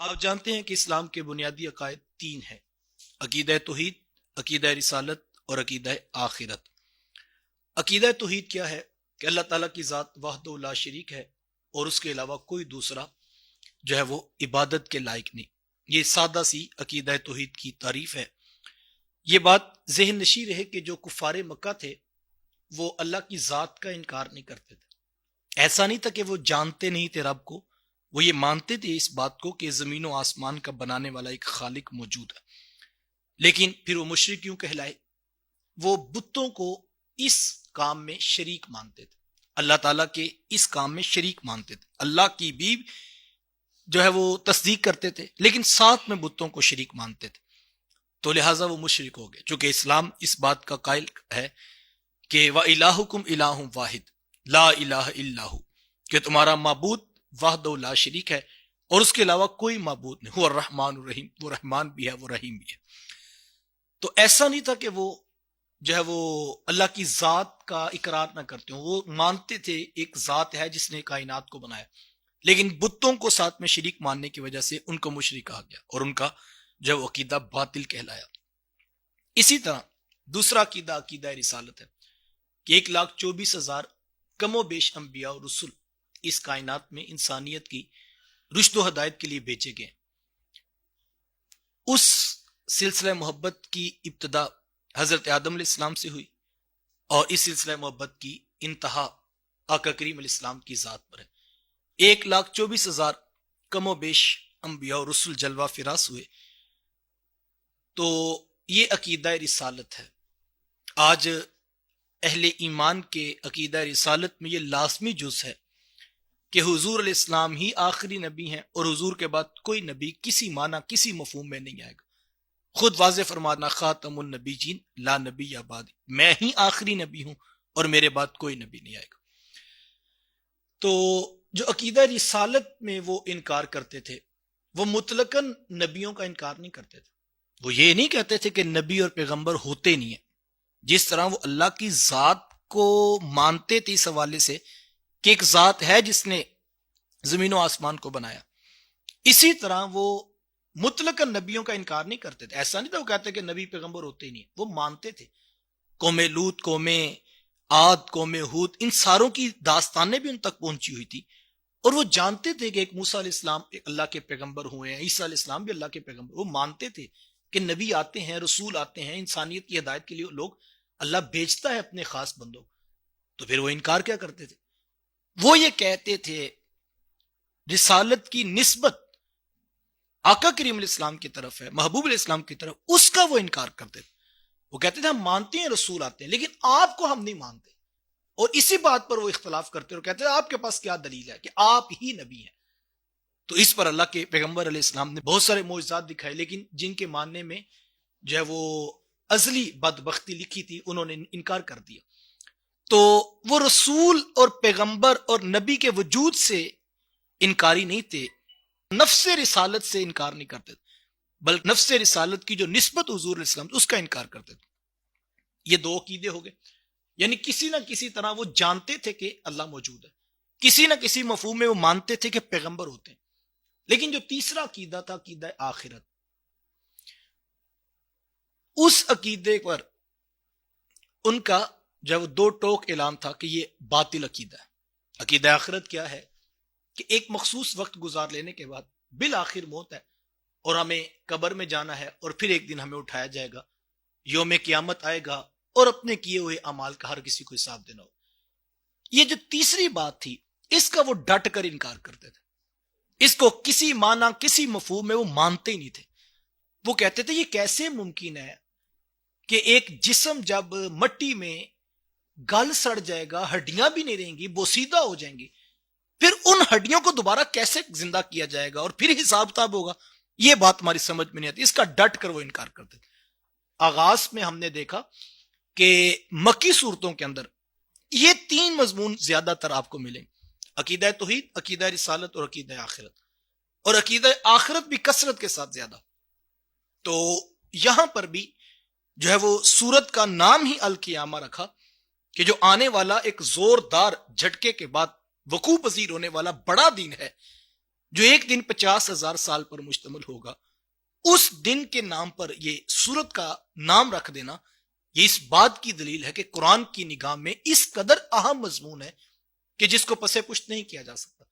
آپ جانتے ہیں کہ اسلام کے بنیادی عقائد تین ہیں: عقیدہ توحید، عقیدہ رسالت اور عقیدہ آخرت۔ عقیدہ توحید کیا ہے؟ کہ اللہ تعالیٰ کی ذات وحدہ لا شریک ہے اور اس کے علاوہ کوئی دوسرا جو ہے وہ عبادت کے لائق نہیں۔ یہ سادہ سی عقیدہ توحید کی تعریف ہے۔ یہ بات ذہن نشی رہے کہ جو کفار مکہ تھے وہ اللہ کی ذات کا انکار نہیں کرتے تھے۔ ایسا نہیں تھا کہ وہ جانتے نہیں تھے رب کو، وہ یہ مانتے تھے اس بات کو کہ زمین و آسمان کا بنانے والا ایک خالق موجود ہے، لیکن پھر وہ مشرک کیوں کہلائے؟ وہ بتوں کو اس کام میں شریک مانتے تھے، اللہ تعالیٰ کے اس کام میں شریک مانتے تھے۔ اللہ کی بھی جو ہے وہ تصدیق کرتے تھے لیکن ساتھ میں بتوں کو شریک مانتے تھے، تو لہٰذا وہ مشرک ہو گئے۔ چونکہ اسلام اس بات کا قائل ہے کہ وَإِلَٰهُكُمْ إِلَٰهٌ وَاحِدٌ لَا إِلَٰهَ إِلَّا هُوَ، کہ تمہارا معبود وحدہ لا شریک ہے اور اس کے علاوہ کوئی معبود نہیں۔ هو الرحمن الرحیم، وہ رحمان بھی ہے، وہ رحیم بھی ہے۔ تو ایسا نہیں تھا کہ وہ جو ہے وہ اللہ کی ذات کا اقرار نہ کرتے ہوں، وہ مانتے تھے ایک ذات ہے جس نے کائنات کو بنایا، لیکن بتوں کو ساتھ میں شریک ماننے کی وجہ سے ان کو مشرک کہا گیا اور ان کا جو عقیدہ باطل کہلایا۔ اسی طرح دوسرا عقیدہ عقیدہ رسالت ہے کہ 1,24,000 کم و بیش انبیاء اور رسول اس کائنات میں انسانیت کی رشد و ہدایت کے لیے بھیجے گئے۔ اس سلسلہ محبت کی ابتدا حضرت آدم علیہ السلام سے ہوئی اور اس سلسلہ محبت کی انتہا آقا کریم علیہ السلام کی ذات پر ہے۔ 1,24,000 کم و بیش انبیاء اور رسول جلوہ فراز ہوئے، تو یہ عقیدہ رسالت ہے۔ آج اہل ایمان کے عقیدہ رسالت میں یہ لازمی جز ہے کہ حضور علیہ السلام ہی آخری نبی ہیں اور حضور کے بعد کوئی نبی کسی معنی کسی مفہوم میں نہیں آئے گا۔ خود واضح فرمانا خاتم النبیین لا نبی بعدی، میں ہی آخری نبی ہوں اور میرے بعد کوئی نبی نہیں آئے گا۔ تو جو عقیدہ رسالت میں وہ انکار کرتے تھے وہ مطلقاً نبیوں کا انکار نہیں کرتے تھے، وہ یہ نہیں کہتے تھے کہ نبی اور پیغمبر ہوتے نہیں ہیں۔ جس طرح وہ اللہ کی ذات کو مانتے تھے اس حوالے سے کہ ایک ذات ہے جس نے زمین و آسمان کو بنایا، اسی طرح وہ مطلقاً نبیوں کا انکار نہیں کرتے تھے۔ ایسا نہیں تھا وہ کہتے کہ نبی پیغمبر ہوتے ہی نہیں، وہ مانتے تھے۔ قوم لوط، قوم عاد، قوم ہود، ان ساروں کی داستانیں بھی ان تک پہنچی ہوئی تھی اور وہ جانتے تھے کہ ایک موسیٰ علیہ السلام اللہ کے پیغمبر ہوئے ہیں، عیسیٰ علیہ السلام بھی اللہ کے پیغمبر۔ وہ مانتے تھے کہ نبی آتے ہیں، رسول آتے ہیں، انسانیت کی ہدایت کے لیے لوگ اللہ بھیجتا ہے اپنے خاص بندوں کو۔ تو پھر وہ انکار کیا کرتے تھے؟ وہ یہ کہتے تھے رسالت کی نسبت آقا کریم علیہ السلام کی طرف ہے، محبوب علیہ السلام کی طرف، اس کا وہ انکار کرتے تھے۔ وہ کہتے تھے ہم مانتے ہیں رسول آتے ہیں لیکن آپ کو ہم نہیں مانتے، اور اسی بات پر وہ اختلاف کرتے اور کہتے ہیں آپ کے پاس کیا دلیل ہے کہ آپ ہی نبی ہیں؟ تو اس پر اللہ کے پیغمبر علیہ السلام نے بہت سارے معجزات دکھائے، لیکن جن کے ماننے میں جو ہے وہ ازلی بدبختی لکھی تھی انہوں نے انکار کر دیا۔ تو وہ رسول اور پیغمبر اور نبی کے وجود سے انکاری نہیں تھے، نفس رسالت سے انکار نہیں کرتے تھے، بلکہ نفس رسالت کی جو نسبت حضور علیہ السلام اس کا انکار کرتے تھے۔ یہ دو عقیدے ہو گئے، یعنی کسی نہ کسی طرح وہ جانتے تھے کہ اللہ موجود ہے، کسی نہ کسی مفہوم میں وہ مانتے تھے کہ پیغمبر ہوتے ہیں۔ لیکن جو تیسرا عقیدہ تھا عقیدہ آخرت، اس عقیدے پر ان کا جو وہ دو ٹوک اعلان تھا کہ یہ باطل عقیدہ ہے۔ عقیدہ آخرت کیا ہے؟ کہ ایک مخصوص وقت گزار لینے کے بعد بالآخر موت ہے اور ہمیں قبر میں جانا ہے اور پھر ایک دن ہمیں اٹھایا جائے گا، یوم قیامت آئے گا اور اپنے کیے ہوئے اعمال کا ہر کسی کو حساب دینا ہو۔ یہ جو تیسری بات تھی اس کا وہ ڈٹ کر انکار کرتے تھے، اس کو کسی معنی کسی مفہوم میں وہ مانتے ہی نہیں تھے۔ وہ کہتے تھے یہ کیسے ممکن ہے کہ ایک جسم جب مٹی میں گل سڑ جائے گا، ہڈیاں بھی نہیں رہیں گی، بوسیدہ ہو جائیں گی، پھر ان ہڈیوں کو دوبارہ کیسے زندہ کیا جائے گا اور پھر حساب کتاب ہوگا؟ یہ بات ہماری سمجھ میں نہیں آتی، اس کا ڈٹ کر وہ انکار کرتے تھے۔ آغاز میں ہم نے دیکھا کہ مکی صورتوں کے اندر یہ تین مضمون زیادہ تر آپ کو ملیں، عقیدہ توحید، عقیدہ رسالت اور عقیدہ آخرت، اور عقیدہ آخرت بھی کثرت کے ساتھ زیادہ۔ تو یہاں پر بھی جو ہے وہ سورت کا نام ہی القیامہ رکھا کہ جو آنے والا ایک زوردار جھٹکے کے بعد وقوع پذیر ہونے والا بڑا دن ہے، جو ایک دن 50,000 سال پر مشتمل ہوگا، اس دن کے نام پر یہ سورت کا نام رکھ دینا، یہ اس بات کی دلیل ہے کہ قرآن کی نگاہ میں اس قدر اہم مضمون ہے کہ جس کو پسے پشت نہیں کیا جا سکتا۔